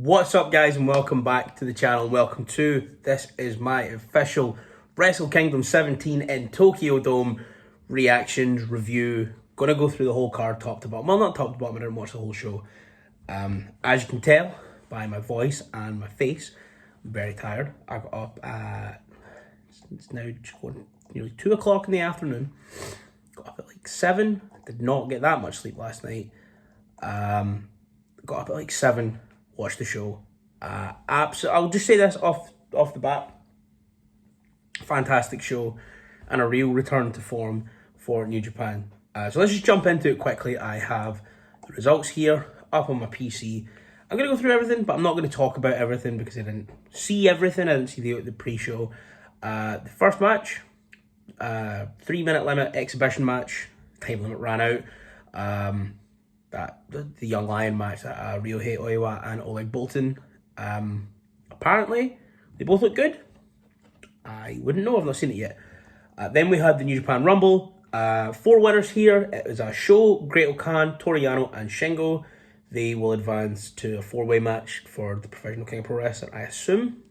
What's up, guys, and welcome back to the channel. Welcome to this is my official Wrestle Kingdom 17 in Tokyo Dome reactions review. Gonna go through the whole card top to bottom. Well, not top to bottom, I didn't watch the whole show. As you can tell by my voice and my face, I'm very tired. I got up at, it's now nearly 2 o'clock in the afternoon. Got up at like 7. Did not get that much sleep last night. Got up at like 7. Watch the show. I'll just say this off the bat. Fantastic show and a real return to form for New Japan. So let's just jump into it quickly. I have the results here up on my PC. I'm going to go through everything, but I'm not going to talk about everything because I didn't see everything. I didn't see the pre-show. The first match, 3-minute limit exhibition match. Time limit ran out. The Young Lion match that Ryohei Oiwa and Oleg Boltin. Apparently, they both look good. I wouldn't know, I've not seen it yet. Then we had the New Japan Rumble. 4 winners here. It was a Sho, Great-O-Khan, Toriyano, and Shingo. They will advance to a 4-way match for the Professional King of Pro Wrestling, I assume,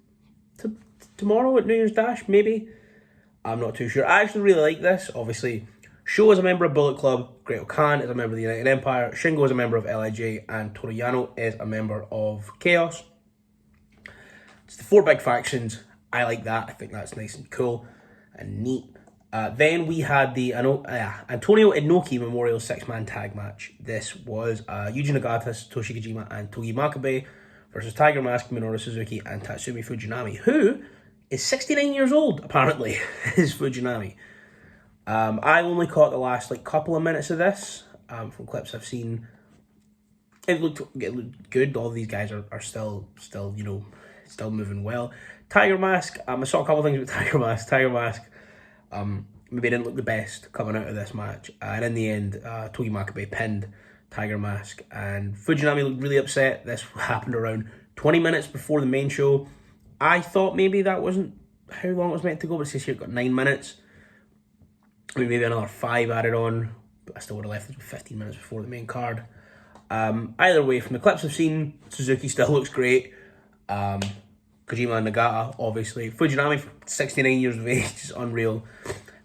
tomorrow at New Year's Dash, maybe? I'm not too sure. I actually really like this, obviously. Sho is a member of Bullet Club, Great-O-Khan is a member of the United Empire, Shingo is a member of LIJ, and Toriyano is a member of Chaos. It's the 4 big factions. I like that. I think that's nice and cool and neat. Then we had the Antonio Inoki Memorial 6-man tag match. This was Yuji Nagata, Satoshi Kojima, and Togi Makabe versus Tiger Mask, Minoru Suzuki, and Tatsumi Fujinami, who is 69 years old, apparently, is Fujinami. I only caught the last couple of minutes of this from clips I've seen. It looked good. All these guys are still moving well. Tiger Mask, I saw a couple of things with Tiger Mask. Tiger Mask maybe didn't look the best coming out of this match, and in the end, Togi Makabe pinned Tiger Mask, and Fujinami looked really upset. This happened around 20 minutes before the main show. I thought maybe that wasn't how long it was meant to go, but it says here it got 9 minutes. I mean, maybe another 5 added on, but I still would have left it with 15 minutes before the main card. Either way, from the clips I've seen, Suzuki still looks great. Kojima and Nagata, obviously. Fujinami, 69 years of age, is unreal.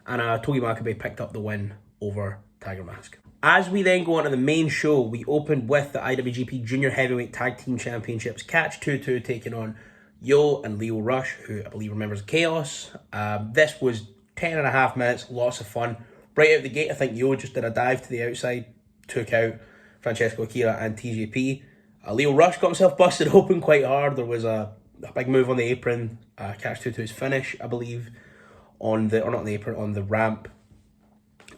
And Togi Makabe picked up the win over Tiger Mask. As we then go on to the main show, we opened with the IWGP Junior Heavyweight Tag Team Championships. Catch 2-2 taking on Yo and Lio Rush, who I believe are members of Chaos. This was 10.5 minutes, lots of fun. Right out the gate, I think Yo just did a dive to the outside, took out Francesco Akira and TJP. Lio Rush got himself busted open quite hard. There was a big move on the apron. Catch 2-2's finish, I believe, on the ramp.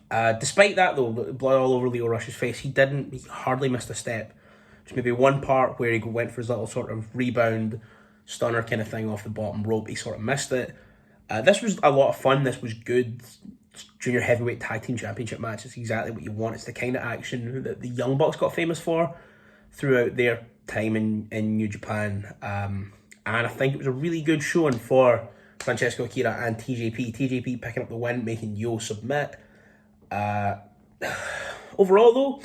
Despite that, though, blood all over Lio Rush's face, he hardly missed a step. Just maybe one part where he went for his little sort of rebound, stunner kind of thing off the bottom rope. He sort of missed it. This was a lot of fun. This was good. Junior Heavyweight Tag Team Championship match. It's exactly what you want. It's the kind of action that the Young Bucks got famous for throughout their time in New Japan. And I think it was a really good showing for Francesco Akira and TJP. TJP picking up the win, making Yo submit. Overall, though,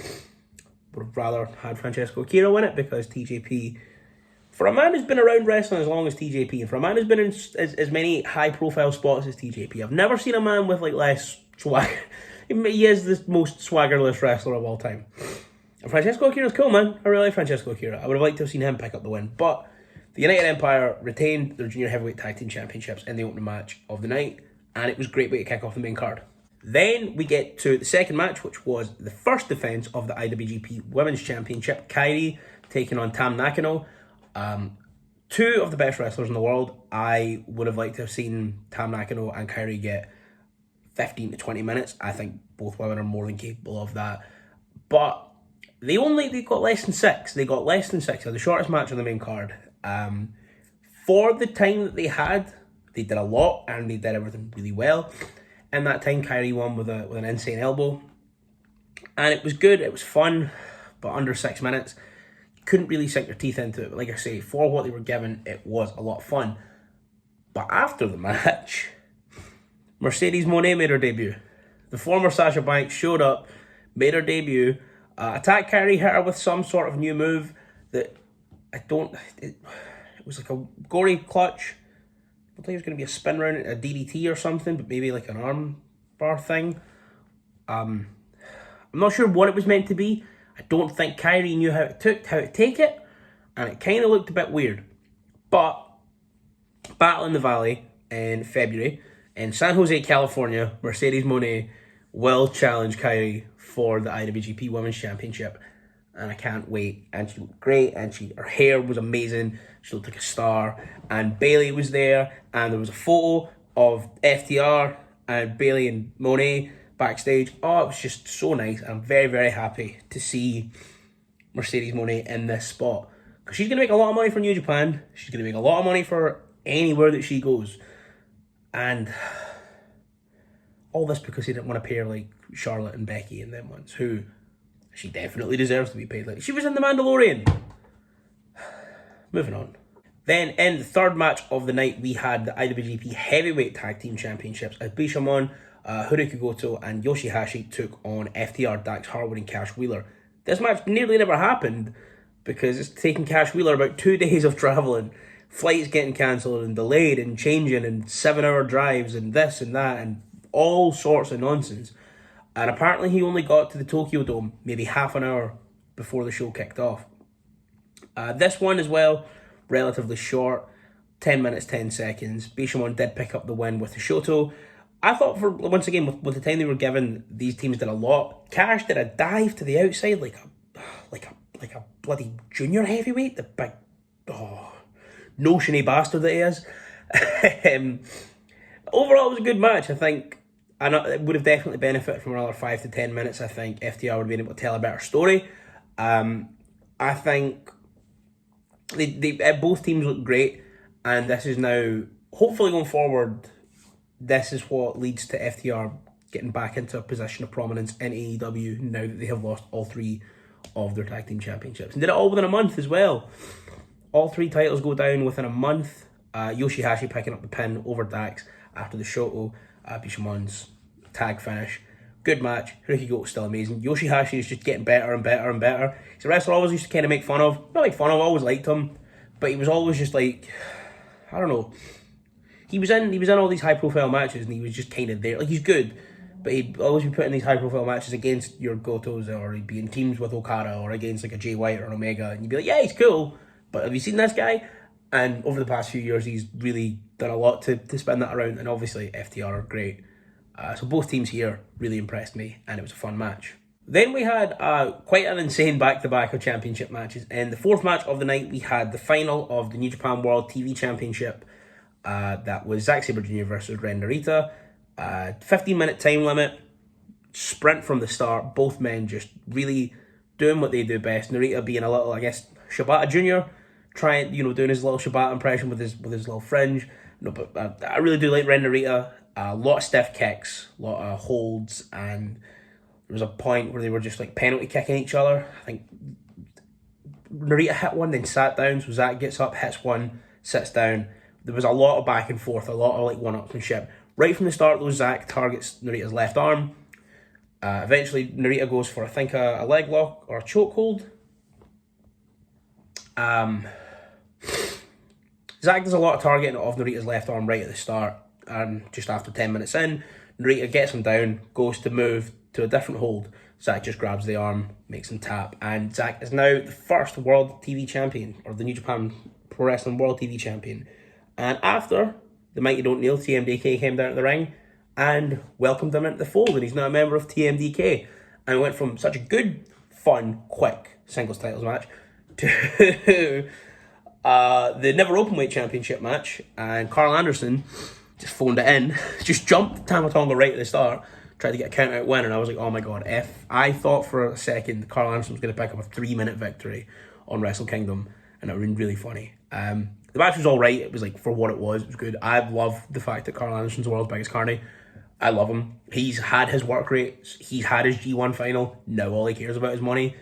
would have rather had Francesco Akira win it because TJP, for a man who's been around wrestling as long as TJP, and for a man who's been in as many high-profile spots as TJP, I've never seen a man with less swagger. He is the most swaggerless wrestler of all time. And Francesco Akira's cool, man. I really like Francesco Akira. I would have liked to have seen him pick up the win. But the United Empire retained their Junior Heavyweight Tag Team Championships in the opening match of the night, and it was a great way to kick off the main card. Then we get to the second match, which was the first defense of the IWGP Women's Championship. Kairi taking on Tam Nakano. 2 of the best wrestlers in the world. I would have liked to have seen Tam Nakano and Kairi get 15 to 20 minutes. I think both women are more than capable of that. But they got less than 6. They got less than 6. The shortest match on the main card. For the time that they had, they did a lot and they did everything really well. In that time, Kairi won with an insane elbow. And it was good. It was fun. But under 6 minutes. Couldn't really sink your teeth into it, but like I say, for what they were given, it was a lot of fun. But after the match, Mercedes Moné made her debut. The former Sasha Banks showed up, made her debut, attacked Kairi, hit her with some sort of new move that it was like a gory clutch. I don't think it was going to be a spin round, a DDT or something, but maybe like an arm bar thing. I'm not sure what it was meant to be. I don't think Kairi knew how to take it, and it kind of looked a bit weird. But Battle in the Valley in February in San Jose, California, Mercedes Moné will challenge Kairi for the IWGP Women's Championship, and I can't wait. And she looked great, and her hair was amazing. She looked like a star, and Bayley was there, and there was a photo of FTR and Bayley and Moné backstage. Oh, it was just so nice. I'm very, very happy to see Mercedes Moné in this spot, because she's going to make a lot of money for New Japan. She's going to make a lot of money for anywhere that she goes. And all this because he didn't want to pay her like Charlotte and Becky and them ones, who she definitely deserves to be paid like. She was in The Mandalorian. Moving on. Then in the third match of the night, we had the IWGP Heavyweight Tag Team Championships as Bishamon, Haruki Goto and Yoshihashi took on FTR, Dax Harwood and Cash Wheeler. This match nearly never happened because it's taken Cash Wheeler about 2 days of travelling. Flights getting cancelled and delayed and changing and 7-hour drives and this and that and all sorts of nonsense. And apparently he only got to the Tokyo Dome maybe half an hour before the show kicked off. This one as well, relatively short, 10 minutes, 10 seconds. Bishamon did pick up the win with the Shoto. I thought, for once again, with the time they were given, these teams did a lot. Cash did a dive to the outside like a bloody junior heavyweight, the big, notiony bastard that he is. Overall, it was a good match, I think. And it would have definitely benefited from another 5 to 10 minutes. I think FTR would have been able to tell a better story. I think they both teams look great, and this is now, hopefully going forward, this is what leads to FTR getting back into a position of prominence in AEW now that they have lost all 3 of their tag team championships. And did it all within a month as well. All 3 titles go down within a month. Yoshihashi picking up the pin over Dax after the Shoto Bishamon's tag finish. Good match. Haruki Goto's still amazing. Yoshihashi is just getting better and better and better. He's a wrestler I always used to kind of make fun of. Not make fun of, I always liked him. But he was always just like, I don't know. He was in all these high profile matches and he was just kind of there. Like, he's good, but he'd always be put in these high profile matches against your Gotos, or he'd be in teams with Okada or against like a Jay White or an Omega, and you'd be like, yeah, he's cool, but have you seen this guy? And over the past few years, he's really done a lot to spin that around, and obviously FTR are great. So both teams here really impressed me, and it was a fun match. Then we had quite an insane back-to-back of championship matches. In the fourth match of the night, we had the final of the New Japan World TV Championship. That was Zack Sabre Jr. versus Ren Narita. 15-minute time limit, sprint from the start. Both men just really doing what they do best. Narita being a little, I guess, Shibata Jr., trying, doing his little Shibata impression with his little fringe. No, but I really do like Ren Narita. A lot of stiff kicks, a lot of holds, and there was a point where they were just like penalty kicking each other. I think Narita hit one, then sat down, so Zack gets up, hits one, sits down. There was a lot of back and forth, a lot of like one-upsmanship. Right from the start, though, Zack targets Narita's left arm. Eventually, Narita goes for, I think, a leg lock or a chokehold. Zack does a lot of targeting of Narita's left arm right at the start. And just after 10 minutes in, Narita gets him down, goes to move to a different hold. Zack just grabs the arm, makes him tap, and Zack is now the first World TV Champion, or the New Japan Pro Wrestling World TV Champion. And after the Mighty Don't Kneel, TMDK came down to the ring and welcomed him into the fold, and he's now a member of TMDK. And went from such a good, fun, quick singles titles match to the Never Openweight Championship match, and Carl Anderson just phoned it in, just jumped Tama Tonga right at the start, tried to get a count-out win, and I was like, oh my god, if I thought for a second Carl Anderson was going to pick up a 3-minute victory on Wrestle Kingdom, and it would have been really funny. The match was alright, it was like, for what it was good. I love the fact that Carl Anderson's the world's biggest carny. I love him. He's had his work rate, he's had his G1 final, now all he cares about is money.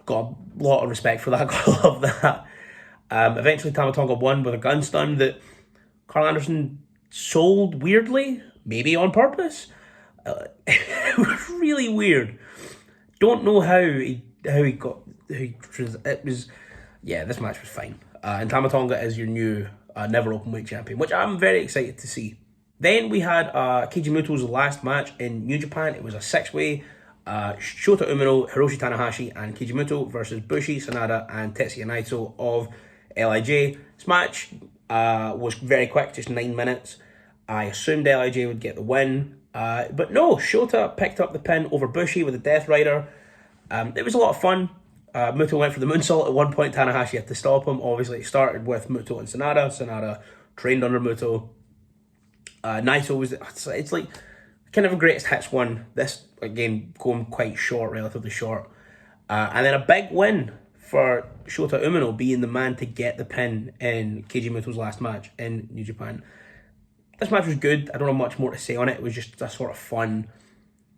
Got a lot of respect for that, gotta love that. Eventually Tama Tonga won with a gun stun that Carl Anderson sold weirdly, maybe on purpose. It was really weird. Don't know how he got. It was yeah, this match was fine. And Tama Tonga is your new Never Openweight champion, which I'm very excited to see. Then we had Keiji Muto's last match in New Japan. It was a six-way. Shota Umino, Hiroshi Tanahashi, and Keiji Muto versus Bushi, Sanada, and Tetsuya Naito of LIJ. This match was very quick, just 9 minutes. I assumed LIJ would get the win, but no, Shota picked up the pin over Bushi with a Death Rider. It was a lot of fun. Muto went for the moonsault at one point. Tanahashi had to stop him. Obviously, it started with Muto and Sanada. Sanada trained under Muto. Naito was, it's like kind of a greatest hits one. This, again, going quite short, relatively short. And then a big win for Shota Umino, being the man to get the pin in Keiji Muto's last match in New Japan. This match was good. I don't have much more to say on it. It was just a sort of fun,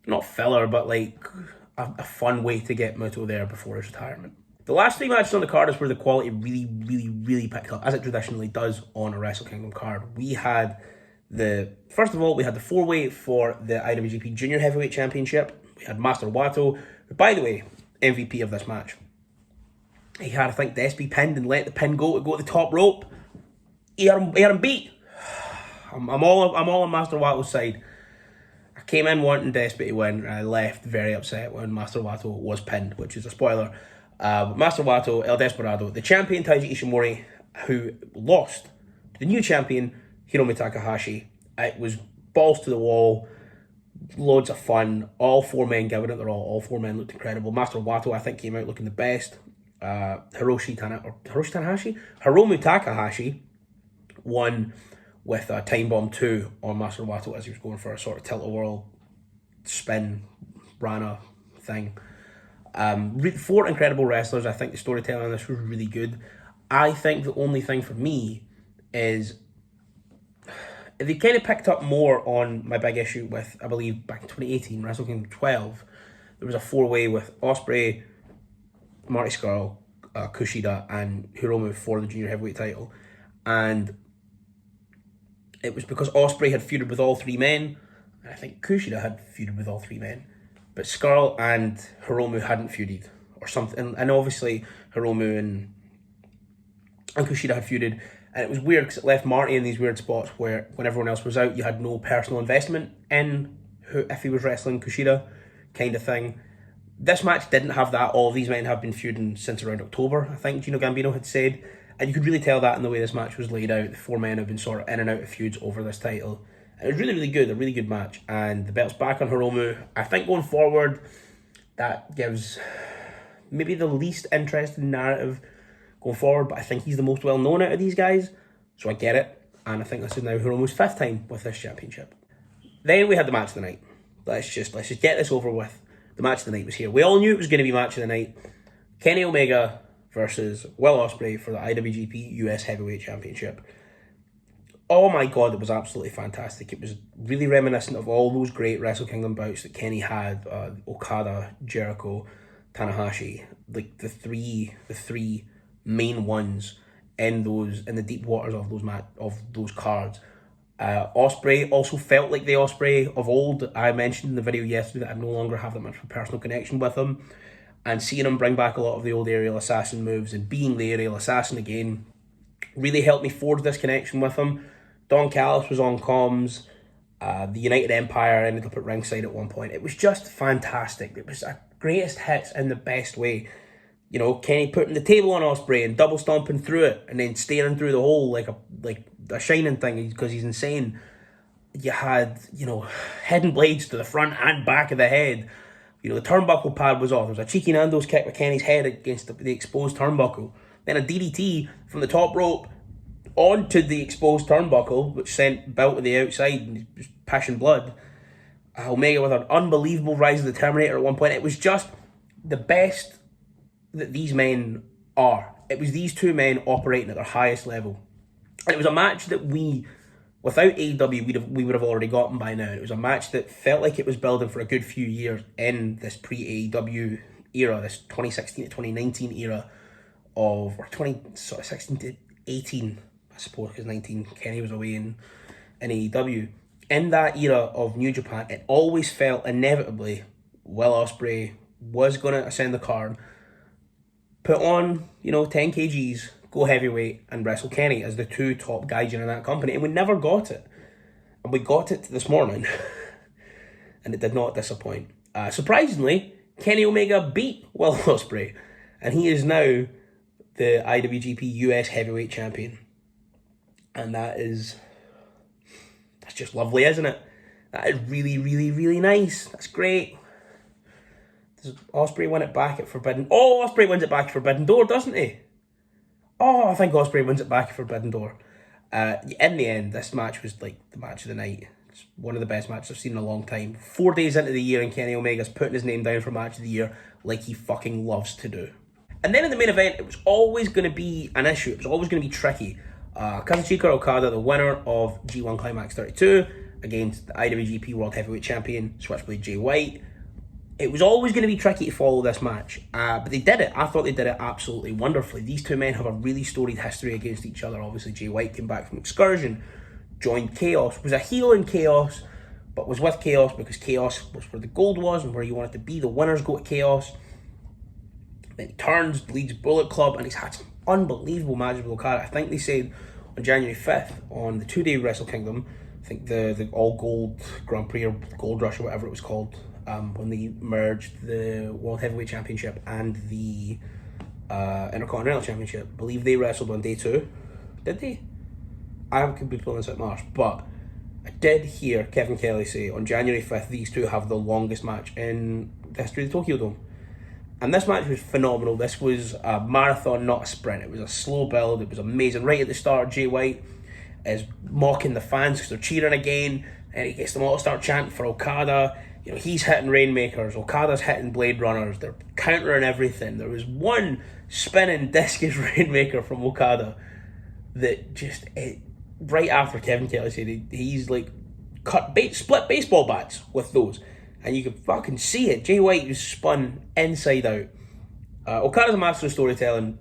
not filler, but like a fun way to get Muto there before his retirement. The last three matches on the card is where the quality really picked up, as it traditionally does on a Wrestle Kingdom card. We had first of all, we had the four-way for the IWGP Junior Heavyweight Championship. We had Master Wato, who, by the way, MVP of this match. He had, I think, the SB pinned and let the pin go to the top rope. He had him beat. I'm all on Master Wato's side. I came in wanting Despy to win, and I left very upset when Master Wato was pinned, which is a spoiler. Master Wato, El Desperado, the champion Taiji Ishimori, who lost to the new champion Hiromu Takahashi. It was balls to the wall, loads of fun. All four men giving it their all. All four men looked incredible. Master Wato, I think, came out looking the best. Hiromu Takahashi won with a Time Bomb 2 on Master Wato as he was going for a sort of tilt-a-whirl spin Rana thing. Four incredible wrestlers. I think the storytelling on this was really good. I think the only thing for me is they kind of picked up more on my big issue with, I believe, back in 2018, Wrestle Kingdom 12. There was a four-way with Ospreay, Marty Scurll, Kushida, and Hiromu for the junior heavyweight title. And it was because Ospreay had feuded with all three men, and I think Kushida had feuded with all three men, but Scurll and Hiromu hadn't feuded, or something. And obviously Hiromu and Kushida had feuded, and it was weird because it left Marty in these weird spots where when everyone else was out, you had no personal investment in if he was wrestling Kushida, kind of thing. This match didn't have that. All of these men have been feuding since around October, I think Gino Gambino had said. And you could really tell that in the way this match was laid out. The four men have been sort of in and out of feuds over this title. And it was really good, a really good match. And the belt's back on Hiromu. I think going forward, that gives maybe the least interesting narrative going forward, but I think he's the most well-known out of these guys. So I get it. And I think this is now Hiromu's fifth time with this championship. Then we had the match of the night. Let's just get this over with. The match of the night was here. We all knew it was going to be match of the night. Kenny Omega versus Will Ospreay for the IWGP US Heavyweight Championship. Oh my god, it was absolutely fantastic. It was really reminiscent of all those great Wrestle Kingdom bouts that Kenny had, Okada, Jericho, Tanahashi, like the three main ones in the deep waters of those cards. Ospreay also felt like the Ospreay of old. I mentioned in the video yesterday that I no longer have that much of a personal connection with him. And seeing him bring back a lot of the old aerial assassin moves and being the aerial assassin again really helped me forge this connection with him. Don Callis was on comms. The United Empire ended up at ringside at one point. It was just fantastic. It was a greatest hits in the best way. You know, Kenny putting the table on Ospreay and double stomping through it and then staring through the hole like a shining thing because he's insane. You had, hidden blades to the front and back of the head. The turnbuckle pad was off. There was a cheeky Nando's kick with Kenny's head against the exposed turnbuckle. Then a DDT from the top rope onto the exposed turnbuckle, which sent Belt to the outside and was pissing blood. Omega with an unbelievable rise of the Terminator at one point. It was just the best that these men are. It was these two men operating at their highest level. And it was a match that without AEW, we would have already gotten by now. It was a match that felt like it was building for a good few years in this pre-AEW era, this 2016 to 2019 era or 2016 to 18, I suppose, because 19 Kenny was away in AEW. In that era of New Japan, it always felt inevitably Will Ospreay was going to ascend the card, put on, 10 kgs, go heavyweight, and wrestle Kenny as the two top guys in that company. And we never got it. And we got it this morning. And it did not disappoint. Surprisingly, Kenny Omega beat Will Ospreay. And he is now the IWGP US Heavyweight Champion. And that's just lovely, isn't it? That is really, really, really nice. That's great. Does Ospreay win it back at Forbidden? Oh, Ospreay wins it back at Forbidden Door, doesn't he? Oh, I think Ospreay wins it back at Forbidden Door. In the end, this match was like the match of the night. It's one of the best matches I've seen in a long time. 4 days into the year and Kenny Omega's putting his name down for match of the year like he fucking loves to do. And then in the main event, it was always going to be an issue. It was always going to be tricky. Kazuchika Okada, the winner of G1 Climax 32, against the IWGP World Heavyweight Champion, Switchblade Jay White. It was always going to be tricky to follow this match, but they did it. I thought they did it absolutely wonderfully. These two men have a really storied history against each other. Obviously, Jay White came back from Excursion, joined Chaos, was a heel in Chaos, but was with Chaos because Chaos was where the gold was and where you wanted to be. The winners go to Chaos. Then he turns, leads Bullet Club, and he's had some unbelievable matches with Okada. I think they said on January 5th, on the 2-day Wrestle Kingdom, I think the all-gold Grand Prix or Gold Rush or whatever it was called, when they merged the World Heavyweight Championship and the Intercontinental Championship. I believe they wrestled on day 2. Did they? I could be pulling this out March, but I did hear Kevin Kelly say on January 5th these two have the longest match in the history of the Tokyo Dome. And this match was phenomenal. This was a marathon, not a sprint. It was a slow build. It was amazing. Right at the start, Jay White is mocking the fans because they're cheering again, and he gets them all to start chanting for Okada. He's hitting Rainmakers. Okada's hitting Blade Runners. They're countering everything. There was one spinning discus Rainmaker from Okada that just, right after Kevin Kelly said he's like split baseball bats with those. And you could fucking see it. Jay White was spun inside out. Okada's a master of storytelling,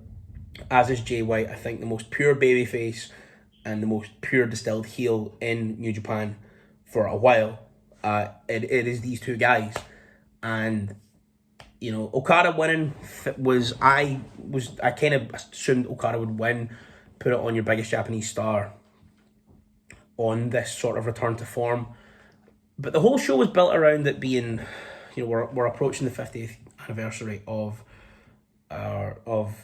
as is Jay White. I think the most pure babyface and the most pure distilled heel in New Japan for a while. It is these two guys. And, Okada winning I kind of assumed Okada would win, put it on your biggest Japanese star on this sort of return to form. But the whole show was built around it being, we're approaching the 50th anniversary of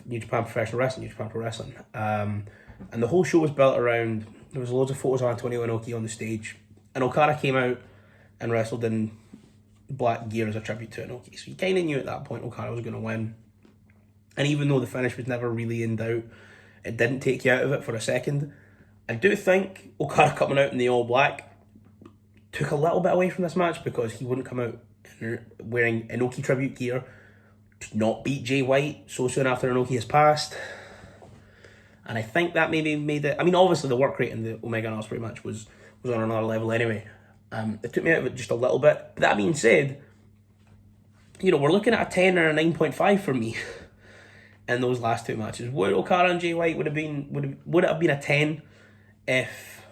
New Japan Professional Wrestling, New Japan Pro Wrestling. And the whole show was built around, there was loads of photos of Antonio Inoki on the stage. And Okada came out and wrestled in black gear as a tribute to Inoki. So you kind of knew at that point Okada was going to win. And even though the finish was never really in doubt, it didn't take you out of it for a second. I do think Okada coming out in the all black took a little bit away from this match because he wouldn't come out wearing Inoki tribute gear to not beat Jay White so soon after Inoki has passed. And I think that maybe made it... obviously the work rate in the Omega and Ospreay match was on another level anyway. It took me out of it just a little bit. But that being said, we're looking at a 10 or a 9.5 for me in those last two matches. Would Okada and Jay White would it have been a 10 if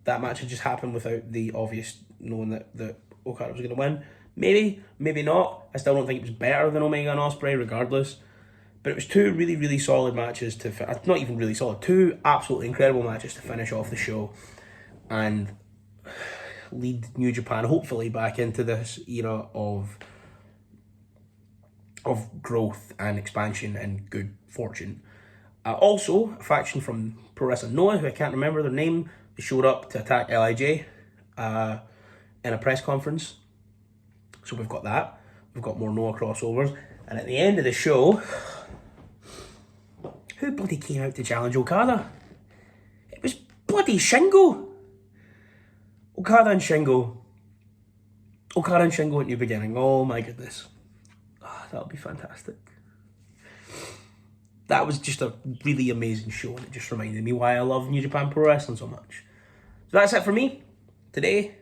that match had just happened without the obvious knowing that Okada was going to win? Maybe, maybe not. I still don't think it was better than Omega and Ospreay regardless. But it was two really, really solid matches not even really solid, two absolutely incredible matches to finish off the show and lead New Japan hopefully back into this era of growth and expansion and good fortune. Also, a faction from Pro Wrestling Noah, who I can't remember their name, they showed up to attack LIJ in a press conference. So we've got that. We've got more Noah crossovers. And at the end of the show, who bloody came out to challenge Okada? It was bloody Shingo. Okada and Shingo at New Beginning. Oh my goodness. That would be fantastic. That was just a really amazing show, and it just reminded me why I love New Japan Pro Wrestling so much. So that's it for me today.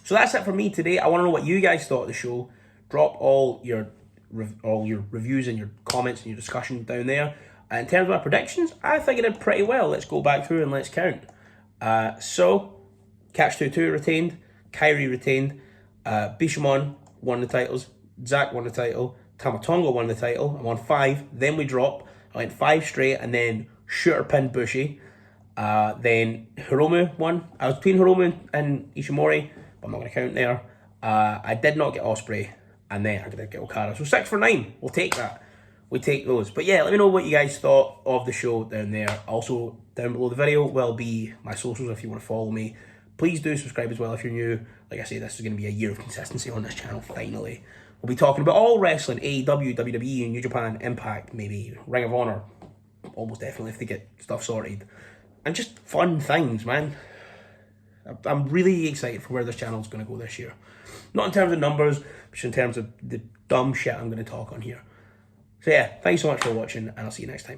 So that's it for me today. I want to know what you guys thought of the show. Drop all your reviews and your comments and your discussion down there. In terms of my predictions, I think I did pretty well. Let's go back through and let's count. So, Catch 22 retained, Kyrie retained, Bishamon won the titles, Zack won the title, Tama Tonga won the title. I'm on 5. Then we drop. I went 5 straight, and then Shooter pinned Bushi. Then Hiromu won. I was between Hiromu and Ishimori, but I'm not going to count there. I did not get Ospreay, and then I did get Okada. So 6 for 9. We'll take that. We take those. But yeah, let me know what you guys thought of the show down there. Also, down below the video will be my socials if you want to follow me. Please do subscribe as well if you're new. Like I say, this is going to be a year of consistency on this channel, finally. We'll be talking about all wrestling, AEW, WWE, New Japan, Impact, maybe Ring of Honor. Almost definitely if they get stuff sorted. And just fun things, man. I'm really excited for where this channel is going to go this year. Not in terms of numbers, but just in terms of the dumb shit I'm going to talk on here. So yeah, thanks so much for watching, and I'll see you next time.